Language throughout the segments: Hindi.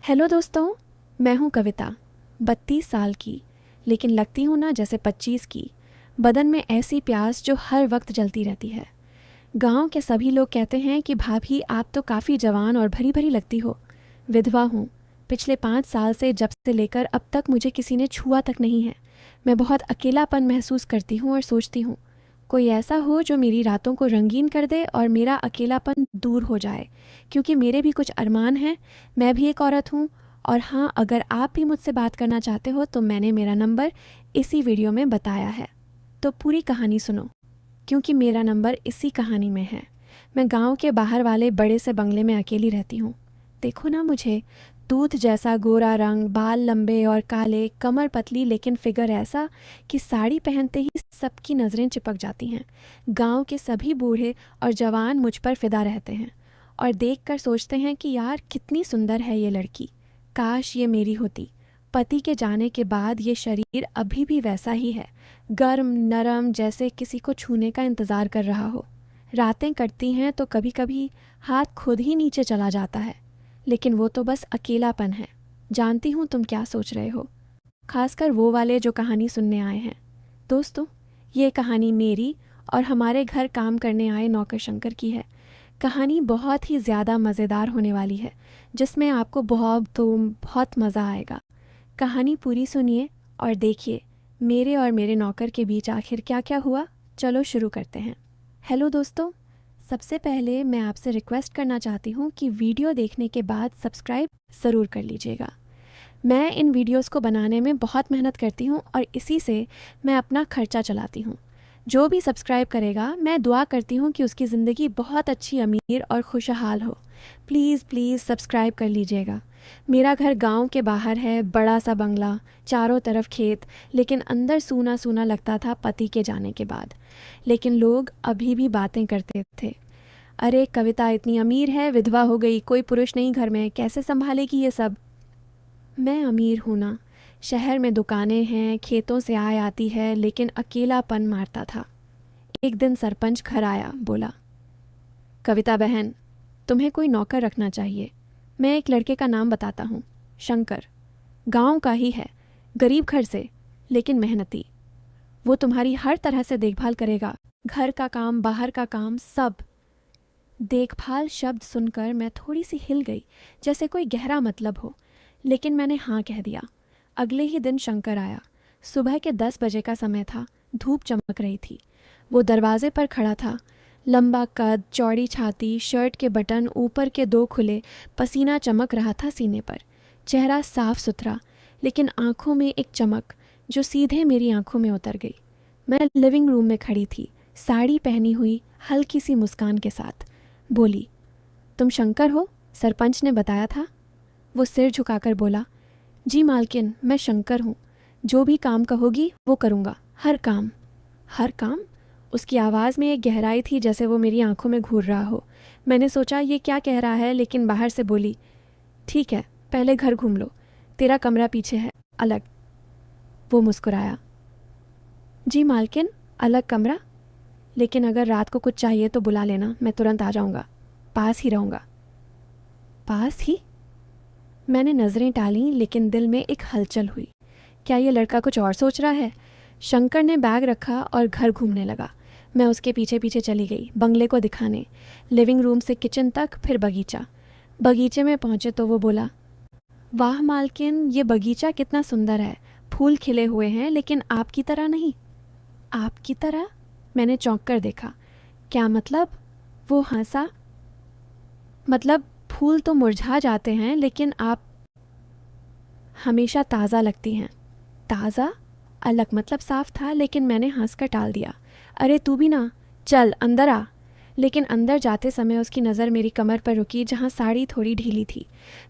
हेलो दोस्तों। मैं हूँ कविता, 32 साल की, लेकिन लगती हूँ ना जैसे 25 की। बदन में ऐसी प्यास जो हर वक्त जलती रहती है। गांव के सभी लोग कहते हैं कि भाभी आप तो काफ़ी जवान और भरी भरी लगती हो। विधवा हूँ। पिछले 5 साल से जब से लेकर अब तक मुझे किसी ने छुआ तक नहीं है। मैं बहुत अकेलापन महसूस करती हूँ और सोचती हूँ कोई ऐसा हो जो मेरी रातों को रंगीन कर दे और मेरा अकेलापन दूर हो जाए, क्योंकि मेरे भी कुछ अरमान हैं। मैं भी एक औरत हूँ। और हाँ, अगर आप भी मुझसे बात करना चाहते हो तो मैंने मेरा नंबर इसी वीडियो में बताया है। तो पूरी कहानी सुनो, क्योंकि मेरा नंबर इसी कहानी में है। मैं गांव के बाहर वाले बड़े से बंगले में अकेली रहती हूँ। देखो ना मुझे, दूध जैसा गोरा रंग, बाल लंबे और काले, कमर पतली लेकिन फिगर ऐसा कि साड़ी पहनते ही सबकी नज़रें चिपक जाती हैं। गांव के सभी बूढ़े और जवान मुझ पर फिदा रहते हैं और देखकर सोचते हैं कि यार कितनी सुंदर है ये लड़की, काश ये मेरी होती। पति के जाने के बाद ये शरीर अभी भी वैसा ही है, गर्म नरम, जैसे किसी को छूने का इंतज़ार कर रहा हो। रातें कटती हैं तो कभी कभी हाथ खुद ही नीचे चला जाता है, लेकिन वो तो बस अकेलापन है। जानती हूँ तुम क्या सोच रहे हो, खासकर वो वाले जो कहानी सुनने आए हैं। दोस्तों, ये कहानी मेरी और हमारे घर काम करने आए नौकर शंकर की है। कहानी बहुत ही ज़्यादा मज़ेदार होने वाली है, जिसमें आपको बहुत मज़ा आएगा। कहानी पूरी सुनिए और देखिए मेरे और मेरे नौकर के बीच आखिर क्या क्या हुआ। चलो शुरू करते हैं। हेलो दोस्तों, सबसे पहले मैं आपसे रिक्वेस्ट करना चाहती हूँ कि वीडियो देखने के बाद सब्सक्राइब ज़रूर कर लीजिएगा। मैं इन वीडियोस को बनाने में बहुत मेहनत करती हूँ और इसी से मैं अपना खर्चा चलाती हूँ। जो भी सब्सक्राइब करेगा, मैं दुआ करती हूँ कि उसकी ज़िंदगी बहुत अच्छी, अमीर और खुशहाल हो। प्लीज़ प्लीज़ सब्सक्राइब कर लीजिएगा। मेरा घर गांव के बाहर है, बड़ा सा बंगला, चारों तरफ खेत, लेकिन अंदर सूना सूना लगता था पति के जाने के बाद। लेकिन लोग अभी भी बातें करते थे, अरे कविता इतनी अमीर है, विधवा हो गई, कोई पुरुष नहीं घर में, कैसे संभालेगी ये सब। मैं अमीर हूँ ना, शहर में दुकानें हैं, खेतों से आय आती है, लेकिन अकेलापन मारता था। एक दिन सरपंच घर आया, बोला, कविता बहन, तुम्हें कोई नौकर रखना चाहिए। मैं एक लड़के का नाम बताता हूँ, शंकर। गांव का ही है, गरीब घर से, लेकिन मेहनती। वो तुम्हारी हर तरह से देखभाल करेगा, घर का काम, बाहर का काम, सब। देखभाल शब्द सुनकर मैं थोड़ी सी हिल गई, जैसे कोई गहरा मतलब हो, लेकिन मैंने हाँ कह दिया। अगले ही दिन शंकर आया। सुबह के 10 बजे का समय था, धूप चमक रही थी। वो दरवाजे पर खड़ा था, लंबा कद, चौड़ी छाती, शर्ट के बटन ऊपर के 2 खुले, पसीना चमक रहा था सीने पर। चेहरा साफ सुथरा, लेकिन आंखों में एक चमक जो सीधे मेरी आंखों में उतर गई। मैं लिविंग रूम में खड़ी थी, साड़ी पहनी हुई, हल्की सी मुस्कान के साथ। बोली, तुम शंकर हो, सरपंच ने बताया था। वो सिर झुकाकर बोला, जी मालकिन, मैं शंकर हूँ। जो भी काम कहोगी वो करूँगा, हर काम। हर काम? उसकी आवाज़ में एक गहराई थी, जैसे वो मेरी आंखों में घूर रहा हो। मैंने सोचा ये क्या कह रहा है, लेकिन बाहर से बोली, ठीक है, पहले घर घूम लो, तेरा कमरा पीछे है, अलग। वो मुस्कुराया, जी मालकिन, अलग कमरा? लेकिन अगर रात को कुछ चाहिए तो बुला लेना, मैं तुरंत आ जाऊँगा, पास ही रहूँगा। पास ही? मैंने नज़रें टालीं, लेकिन दिल में एक हलचल हुई। क्या ये लड़का कुछ और सोच रहा है? शंकर ने बैग रखा और घर घूमने लगा। मैं उसके पीछे पीछे चली गई, बंगले को दिखाने, लिविंग रूम से किचन तक, फिर बगीचा। बगीचे में पहुंचे तो वो बोला, वाह मालकिन, ये बगीचा कितना सुंदर है, फूल खिले हुए हैं, लेकिन आपकी तरह नहीं। आपकी तरह? मैंने चौंक कर देखा। क्या मतलब? वो हंसा, मतलब फूल तो मुरझा जाते हैं, लेकिन आप हमेशा ताज़ा लगती हैं। ताज़ा? अलग मतलब साफ था, लेकिन मैंने हंसकर टाल दिया। अरे तू भी ना, चल अंदर आ। लेकिन अंदर जाते समय उसकी नज़र मेरी कमर पर रुकी, जहाँ साड़ी थोड़ी ढीली थी।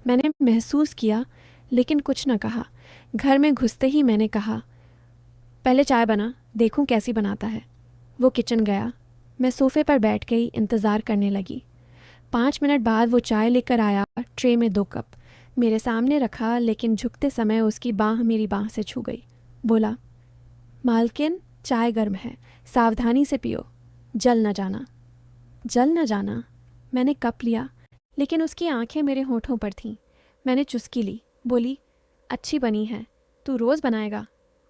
मैंने महसूस किया, लेकिन कुछ न कहा। घर में घुसते ही मैंने कहा, पहले चाय बना, देखूं कैसी बनाता है। वो किचन गया। मैं सोफे पर बैठ गई, इंतज़ार करने लगी। 5 मिनट बाद वो चाय लेकर आया, ट्रे में 2 कप मेरे सामने रखा, लेकिन झुकते समय उसकी बाँह मेरी बाँह से छू गई। बोला, मालकिन, चाय गर्म है, सावधानी से पियो, जल न जाना। जल न जाना? मैंने कप लिया, लेकिन उसकी आंखें मेरे होठों पर थीं। मैंने चुस्की ली, बोली, अच्छी बनी है, तू रोज़ बनाएगा?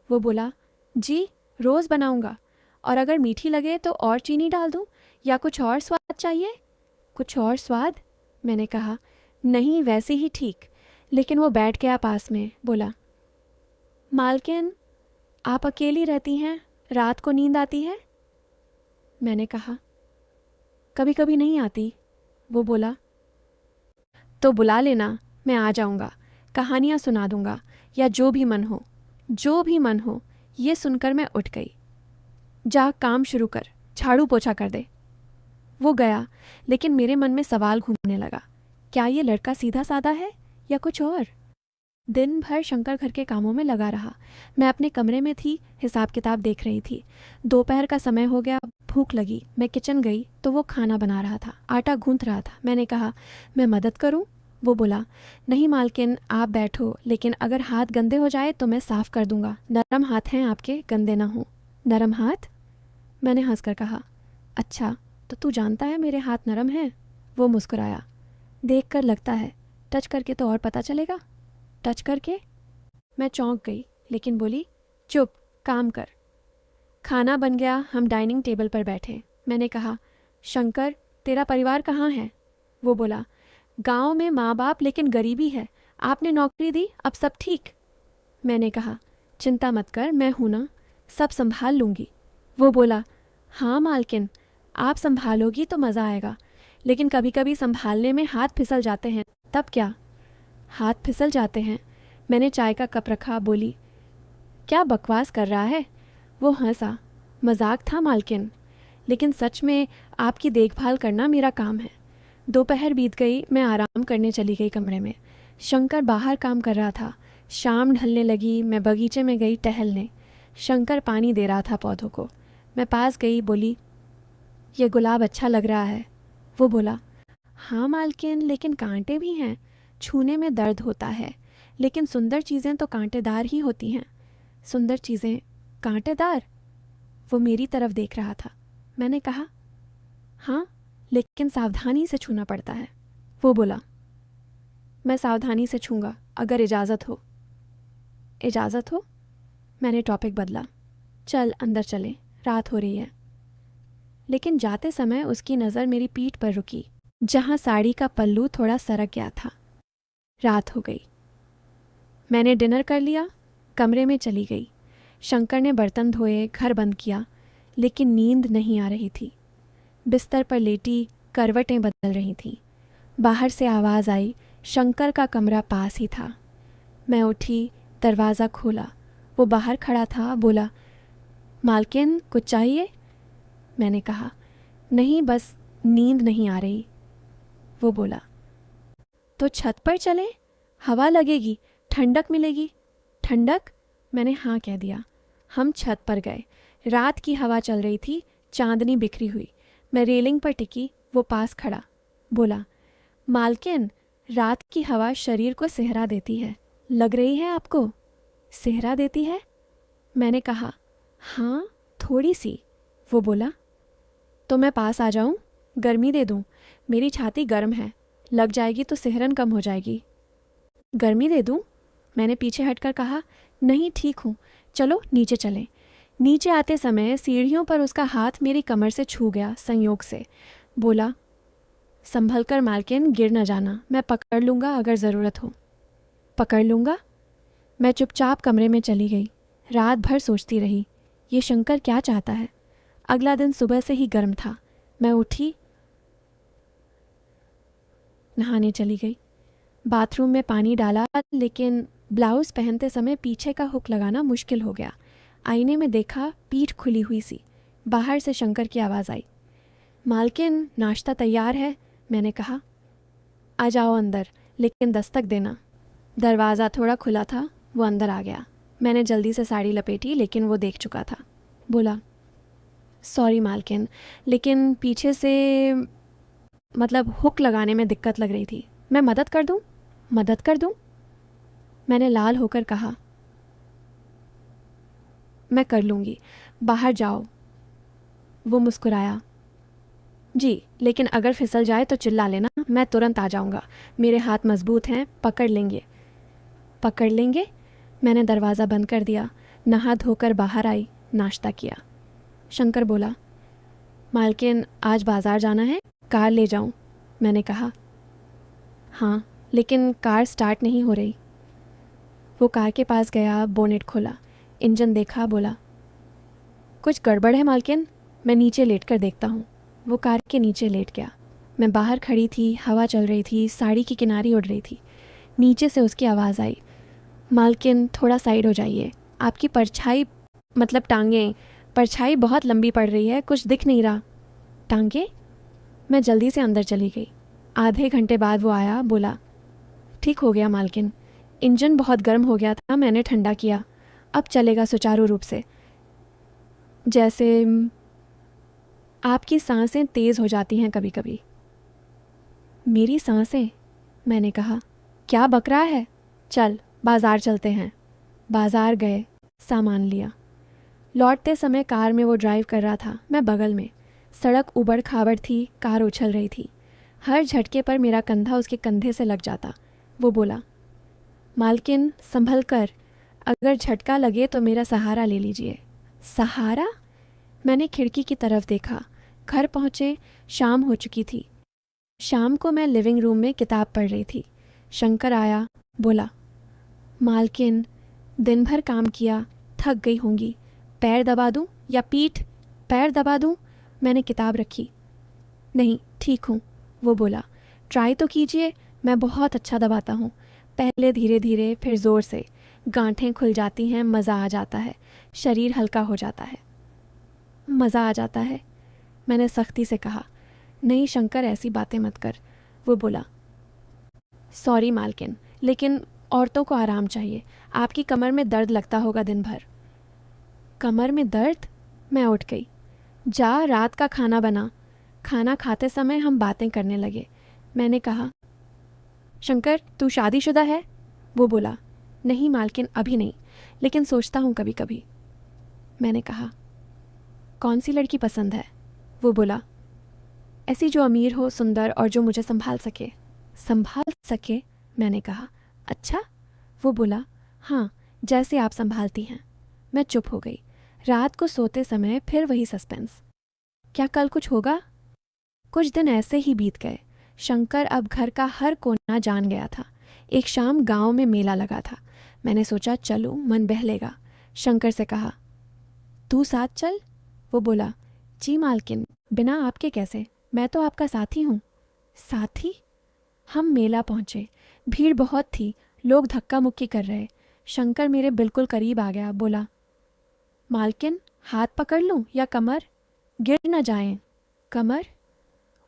वो बोला, जी रोज़ बनाऊंगा, और अगर मीठी लगे तो और चीनी डाल दूं या कुछ और स्वाद चाहिए? कुछ और स्वाद? मैंने कहा, नहीं वैसे ही ठीक। लेकिन वो बैठ गया पास में, बोला, मालकिन आप अकेली रहती हैं, रात को नींद आती है? मैंने कहा, कभी कभी नहीं आती। वो बोला, तो बुला लेना, मैं आ जाऊंगा, कहानियाँ सुना दूंगा, या जो भी मन हो, जो भी मन हो। ये सुनकर मैं उठ गई। जा काम शुरू कर, झाड़ू पोछा कर दे। वो गया, लेकिन मेरे मन में सवाल घूमने लगा, क्या ये लड़का सीधा साधा है या कुछ और? दिन भर शंकर घर के कामों में लगा रहा। मैं अपने कमरे में थी, हिसाब किताब देख रही थी। दोपहर का समय हो गया, भूख लगी। मैं किचन गई तो वो खाना बना रहा था, आटा गूंथ रहा था। मैंने कहा, मैं मदद करूं? वो बोला, नहीं मालकिन आप बैठो, लेकिन अगर हाथ गंदे हो जाए तो मैं साफ कर दूंगा। नरम हाथ हैं आपके, गंदे ना हो। नरम हाथ? मैंने हंसकर कहा, अच्छा तो तू जानता है मेरे हाथ नरम हैं? वो मुस्कुराया, देख कर लगता है, टच करके तो और पता चलेगा। टच करके? मैं चौंक गई, लेकिन बोली, चुप, काम कर। खाना बन गया, हम डाइनिंग टेबल पर बैठे। मैंने कहा, शंकर तेरा परिवार कहाँ है? वो बोला, गांव में माँ बाप, लेकिन गरीबी है। आपने नौकरी दी, अब सब ठीक? मैंने कहा, चिंता मत कर, मैं हूं ना, सब संभाल लूँगी। वो बोला, हाँ मालकिन, आप संभालोगी तो मज़ा आएगा, लेकिन कभी कभी संभालने में हाथ फिसल जाते हैं, तब क्या? हाथ फिसल जाते हैं? मैंने चाय का कप रखा, बोली, क्या बकवास कर रहा है? वो हंसा, मजाक था मालकिन, लेकिन सच में आपकी देखभाल करना मेरा काम है। दोपहर बीत गई, मैं आराम करने चली गई कमरे में। शंकर बाहर काम कर रहा था। शाम ढलने लगी, मैं बगीचे में गई टहलने। शंकर पानी दे रहा था पौधों को। मैं पास गई, बोली, ये गुलाब अच्छा लग रहा है। वो बोला, हाँ मालकिन, लेकिन कांटे भी हैं, छूने में दर्द होता है, लेकिन सुंदर चीज़ें तो कांटेदार ही होती हैं। सुंदर चीज़ें कांटेदार? वो मेरी तरफ देख रहा था। मैंने कहा, हाँ, लेकिन सावधानी से छूना पड़ता है। वो बोला, मैं सावधानी से छूँगा, अगर इजाज़त हो। इजाज़त हो? मैंने टॉपिक बदला, चल अंदर चले, रात हो रही है। लेकिन जाते समय उसकी नज़र मेरी पीठ पर रुकी, जहाँ साड़ी का पल्लू थोड़ा सरक गया था। रात हो गई। मैंने डिनर कर लिया, कमरे में चली गई। शंकर ने बर्तन धोए, घर बंद किया, लेकिन नींद नहीं आ रही थी। बिस्तर पर लेटी करवटें बदल रही थीं। बाहर से आवाज़ आई, शंकर का कमरा पास ही था। मैं उठी, दरवाज़ा खोला। वो बाहर खड़ा था, बोला, मालकिन कुछ चाहिए? मैंने कहा, नहीं, बस नींद नहीं आ रही। वो बोला, तो छत पर चलें, हवा लगेगी, ठंडक मिलेगी। ठंडक? मैंने हाँ कह दिया। हम छत पर गए। रात की हवा चल रही थी, चांदनी बिखरी हुई। मैं रेलिंग पर टिकी, वो पास खड़ा, बोला, मालकिन रात की हवा शरीर को सेहरा देती है, लग रही है आपको? सेहरा देती है? मैंने कहा, हाँ थोड़ी सी। वो बोला, तो मैं पास आ जाऊं, गर्मी दे दूं? मेरी छाती गर्म है, लग जाएगी तो सिहरन कम हो जाएगी। गर्मी दे दूं? मैंने पीछे हटकर कहा, नहीं ठीक हूँ, चलो नीचे चलें। नीचे आते समय सीढ़ियों पर उसका हाथ मेरी कमर से छू गया संयोग से। बोला, संभल कर मालकिन, गिर न जाना, मैं पकड़ लूँगा अगर ज़रूरत हो। पकड़ लूँगा? मैं चुपचाप कमरे में चली गई। रात भर सोचती रही, ये शंकर क्या चाहता है। अगला दिन सुबह से ही गर्म था। मैं उठी, नहाने चली गई। बाथरूम में पानी डाला, लेकिन ब्लाउज़ पहनते समय पीछे का हुक लगाना मुश्किल हो गया। आईने में देखा, पीठ खुली हुई सी। बाहर से शंकर की आवाज़ आई, मालकिन नाश्ता तैयार है। मैंने कहा, आ जाओ अंदर, लेकिन दस्तक देना। दरवाज़ा थोड़ा खुला था, वो अंदर आ गया। मैंने जल्दी से साड़ी लपेटी, लेकिन वो देख चुका था। बोला, सॉरी मालकिन, लेकिन पीछे से मतलब हुक लगाने में दिक्कत लग रही थी। मैं मदद कर दूं? मदद कर दूं? मैंने लाल होकर कहा, मैं कर लूँगी, बाहर जाओ। वो मुस्कुराया, जी, लेकिन अगर फिसल जाए तो चिल्ला लेना, मैं तुरंत आ जाऊंगा। मेरे हाथ मजबूत हैं, पकड़ लेंगे। पकड़ लेंगे? मैंने दरवाज़ा बंद कर दिया, नहा धोकर बाहर आई, नाश्ता किया। शंकर बोला, मालकिन आज बाज़ार जाना है, कार ले जाऊं? मैंने कहा, हाँ, लेकिन कार स्टार्ट नहीं हो रही। वो कार के पास गया, बोनेट खोला, इंजन देखा, बोला, कुछ गड़बड़ है मालकिन, मैं नीचे लेट कर देखता हूँ। वो कार के नीचे लेट गया। मैं बाहर खड़ी थी, हवा चल रही थी, साड़ी की किनारी उड़ रही थी। नीचे से उसकी आवाज़ आई, मालकिन थोड़ा साइड हो जाइए, आपकी परछाई, मतलब टांगें, परछाई बहुत लंबी पड़ रही है, कुछ दिख नहीं रहा। टांगे? मैं जल्दी से अंदर चली गई। आधे घंटे बाद वो आया, बोला, ठीक हो गया मालकिन, इंजन बहुत गर्म हो गया था, मैंने ठंडा किया, अब चलेगा सुचारू रूप से। जैसे आपकी सांसें तेज़ हो जाती हैं कभी कभी। मेरी सांसें? मैंने कहा, क्या बक रहा है? चल बाज़ार चलते हैं। बाज़ार गए, सामान लिया। लौटते समय कार में वो ड्राइव कर रहा था, मैं बगल में। सड़क उबड़ खाबड़ थी, कार उछल रही थी। हर झटके पर मेरा कंधा उसके कंधे से लग जाता। वो बोला, मालकिन संभल कर, अगर झटका लगे तो मेरा सहारा ले लीजिए। सहारा? मैंने खिड़की की तरफ देखा। घर पहुँचे, शाम हो चुकी थी। शाम को मैं लिविंग रूम में किताब पढ़ रही थी। शंकर आया, बोला, मालकिन दिन भर काम किया, थक गई होंगी, पैर दबा दूं या पीठ? पैर दबा दूं? मैंने किताब रखी। नहीं, ठीक हूँ, वो बोला, ट्राई तो कीजिए, मैं बहुत अच्छा दबाता हूँ, पहले धीरे धीरे फिर ज़ोर से। गांठें खुल जाती हैं, मज़ा आ जाता है, शरीर हल्का हो जाता है। मज़ा आ जाता है? मैंने सख्ती से कहा। नहीं शंकर, ऐसी बातें मत कर। वो बोला, सॉरी मालकिन, लेकिन औरतों को आराम चाहिए, आपकी कमर में दर्द लगता होगा दिन भर। कमर में दर्द? मैं उठ गई। जा, रात का खाना बना। खाना खाते समय हम बातें करने लगे। मैंने कहा, शंकर तू शादीशुदा है? वो बोला, नहीं मालकिन, अभी नहीं, लेकिन सोचता हूँ कभी कभी। मैंने कहा, कौन सी लड़की पसंद है? वो बोला, ऐसी जो अमीर हो, सुंदर और जो मुझे संभाल सके। संभाल सके? मैंने कहा, अच्छा? वो बोला, हाँ, जैसे आप संभालती हैं। मैं चुप हो गई। रात को सोते समय फिर वही सस्पेंस। क्या कल कुछ होगा? कुछ दिन ऐसे ही बीत गए। शंकर अब घर का हर कोना जान गया था। एक शाम गांव में मेला लगा था। मैंने सोचा चलूं, मन बहलेगा। शंकर से कहा, तू साथ चल? वो बोला, जी मालकिन, बिना आपके कैसे, मैं तो आपका साथी हूँ। साथी? हम मेला पहुँचे। भीड़ बहुत थी, लोग धक्का मुक्की कर रहे। शंकर मेरे बिल्कुल करीब आ गया, बोला, मालकिन हाथ पकड़ लूं या कमर? गिर न जाएं। कमर?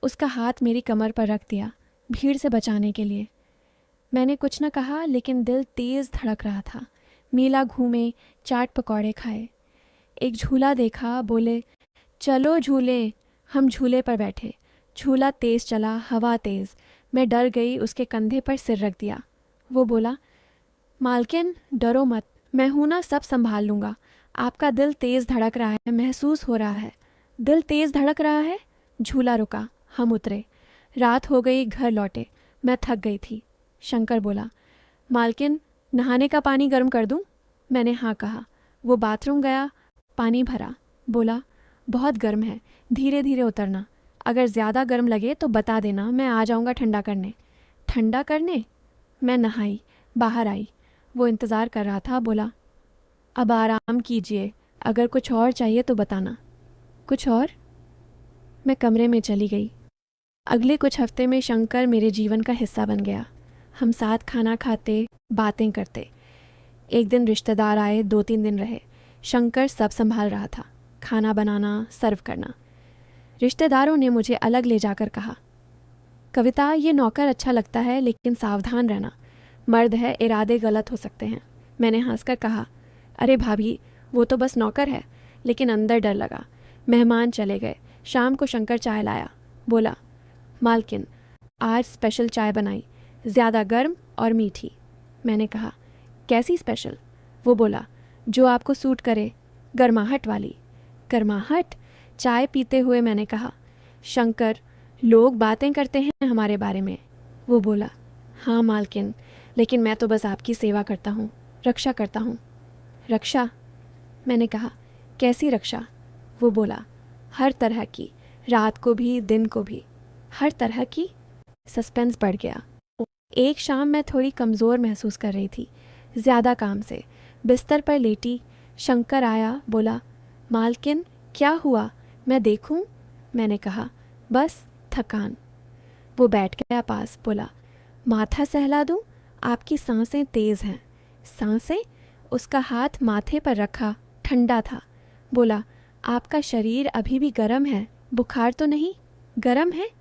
उसका हाथ मेरी कमर पर रख दिया, भीड़ से बचाने के लिए। मैंने कुछ न कहा, लेकिन दिल तेज़ धड़क रहा था। मेला घूमे, चाट पकौड़े खाए, एक झूला देखा, बोले, चलो झूले। हम झूले पर बैठे। झूला तेज़ चला, हवा तेज़। मैं डर गई, उसके कंधे पर सिर रख दिया। वो बोला, मालकिन डरो मत, मैं हूं ना, सब संभाल लूँगा। आपका दिल तेज़ धड़क रहा है, महसूस हो रहा है। दिल तेज़ धड़क रहा है। झूला रुका, हम उतरे। रात हो गई, घर लौटे। मैं थक गई थी। शंकर बोला, मालकिन नहाने का पानी गर्म कर दूं? मैंने हाँ कहा। वो बाथरूम गया, पानी भरा, बोला, बहुत गर्म है, धीरे धीरे उतरना, अगर ज़्यादा गर्म लगे तो बता देना, मैं आ जाऊँगा ठंडा करने। ठंडा करने? मैं नहाई, बाहर आई। वो इंतज़ार कर रहा था, बोला, अब आराम कीजिए, अगर कुछ और चाहिए तो बताना। कुछ और? मैं कमरे में चली गई। अगले कुछ हफ्ते में शंकर मेरे जीवन का हिस्सा बन गया। हम साथ खाना खाते, बातें करते। एक दिन रिश्तेदार आए, 2-3 दिन रहे। शंकर सब संभाल रहा था, खाना बनाना, सर्व करना। रिश्तेदारों ने मुझे अलग ले जाकर कहा, कविता ये नौकर अच्छा लगता है, लेकिन सावधान रहना, मर्द है, इरादे गलत हो सकते हैं। मैंने हंसकर कहा, अरे भाभी, वो तो बस नौकर है। लेकिन अंदर डर लगा। मेहमान चले गए। शाम को शंकर चाय लाया, बोला, मालकिन आज स्पेशल चाय बनाई, ज़्यादा गर्म और मीठी। मैंने कहा, कैसी स्पेशल? वो बोला, जो आपको सूट करे, गर्माहट वाली। गर्माहट? चाय पीते हुए मैंने कहा, शंकर, लोग बातें करते हैं हमारे बारे में। वो बोला, हाँ मालकिन, लेकिन मैं तो बस आपकी सेवा करता हूँ, रक्षा करता हूँ। रक्षा? मैंने कहा, कैसी रक्षा? वो बोला, हर तरह की, रात को भी दिन को भी, हर तरह की। सस्पेंस बढ़ गया। एक शाम मैं थोड़ी कमज़ोर महसूस कर रही थी, ज़्यादा काम से। बिस्तर पर लेटी, शंकर आया, बोला, मालकिन क्या हुआ, मैं देखूं? मैंने कहा, बस थकान। वो बैठ गया पास, बोला, माथा सहला दूं? आपकी सांसें तेज़ हैं। सांसें? उसका हाथ माथे पर रखा, ठंडा था। बोला, आपका शरीर अभी भी गर्म है, बुखार तो नहीं? गर्म है?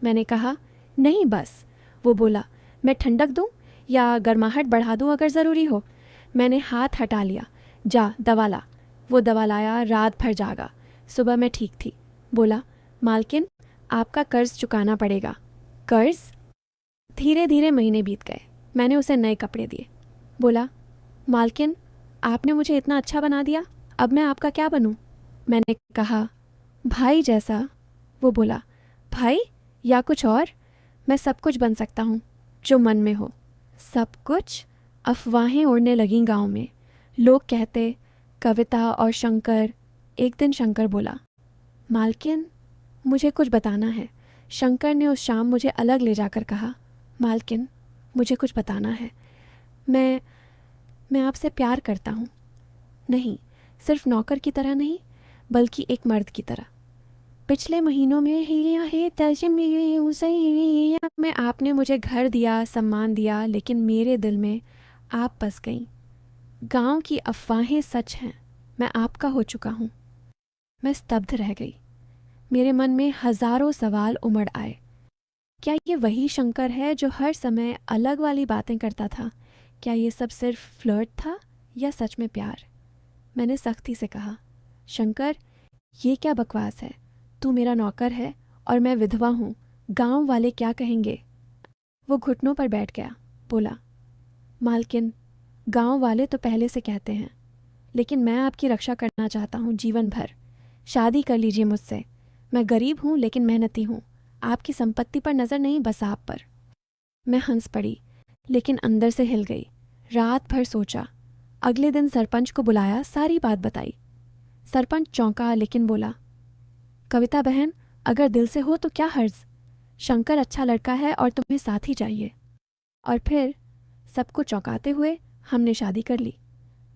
मैंने कहा, नहीं बस। वो बोला, मैं ठंडक दूं या गर्माहट बढ़ा दूं अगर ज़रूरी हो? मैंने हाथ हटा लिया। जा दवा ला। वो दवा लाया, रात भर जागा। सुबह मैं ठीक थी। बोला, मालकिन आपका कर्ज चुकाना पड़ेगा। कर्ज? धीरे धीरे महीने बीत गए। मैंने उसे नए कपड़े दिए। बोला, मालकिन आपने मुझे इतना अच्छा बना दिया, अब मैं आपका क्या बनूं? मैंने कहा, भाई जैसा। वो बोला, भाई या कुछ और? मैं सब कुछ बन सकता हूँ जो मन में हो। सब कुछ? अफवाहें उड़ने लगीं गांव में। लोग कहते, कविता और शंकर। एक दिन शंकर बोला, मालकिन मुझे कुछ बताना है। शंकर ने उस शाम मुझे अलग ले जाकर कहा, मालकिन मुझे कुछ बताना है। मैं आपसे प्यार करता हूँ। नहीं, सिर्फ नौकर की तरह नहीं, बल्कि एक मर्द की तरह। पिछले महीनों में आपने मुझे घर दिया, सम्मान दिया, लेकिन मेरे दिल में आप बस गईं। गांव की अफवाहें सच हैं, मैं आपका हो चुका हूँ। मैं स्तब्ध रह गई। मेरे मन में हजारों सवाल उमड़ आए। क्या ये वही शंकर है जो हर समय अलग वाली बातें करता था? क्या ये सब सिर्फ फ्लर्ट था या सच में प्यार? मैंने सख्ती से कहा, शंकर ये क्या बकवास है? तू मेरा नौकर है और मैं विधवा हूँ, गांव वाले क्या कहेंगे? वो घुटनों पर बैठ गया, बोला, मालकिन गांव वाले तो पहले से कहते हैं, लेकिन मैं आपकी रक्षा करना चाहता हूँ जीवन भर। शादी कर लीजिए मुझसे। मैं गरीब हूँ लेकिन मेहनती हूँ। आपकी संपत्ति पर नज़र नहीं, बस आप पर। मैं हंस पड़ी, लेकिन अंदर से हिल गई। रात भर सोचा। अगले दिन सरपंच को बुलाया, सारी बात बताई। सरपंच चौंका लेकिन बोला, कविता बहन, अगर दिल से हो तो क्या हर्ज? शंकर अच्छा लड़का है और तुम्हें साथ ही चाहिए। और फिर सबको चौंकाते हुए हमने शादी कर ली,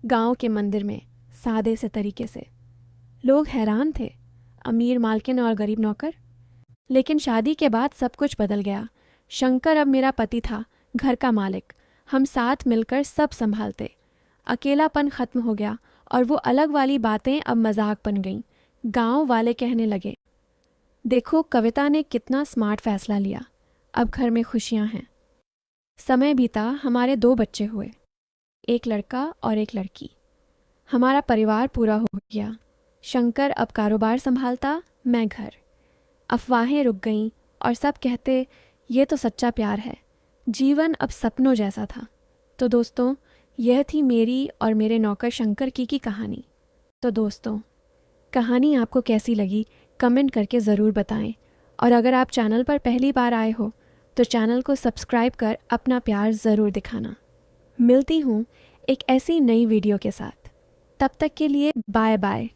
गांव के मंदिर में, सादे से तरीके से। लोग हैरान थे, अमीर मालकिन और गरीब नौकर। लेकिन शादी के बाद सब कुछ बदल गया। शंकर अब मेरा पति था, घर का मालिक। हम साथ मिलकर सब संभालते। अकेलापन खत्म हो गया और वो अलग वाली बातें अब मजाक बन गईं। गांव वाले कहने लगे, देखो कविता ने कितना स्मार्ट फैसला लिया, अब घर में खुशियां हैं। समय बीता, हमारे 2 बच्चे हुए, एक लड़का और एक लड़की। हमारा परिवार पूरा हो गया। शंकर अब कारोबार संभालता, मैं घर। अफवाहें रुक गईं और सब कहते, ये तो सच्चा प्यार है। जीवन अब सपनों जैसा था। तो दोस्तों, यह थी मेरी और मेरे नौकर शंकर की कहानी। तो दोस्तों, कहानी आपको कैसी लगी कमेंट करके ज़रूर बताएं। और अगर आप चैनल पर पहली बार आए हो तो चैनल को सब्सक्राइब कर अपना प्यार ज़रूर दिखाना। मिलती हूँ एक ऐसी नई वीडियो के साथ। तब तक के लिए बाय बाय।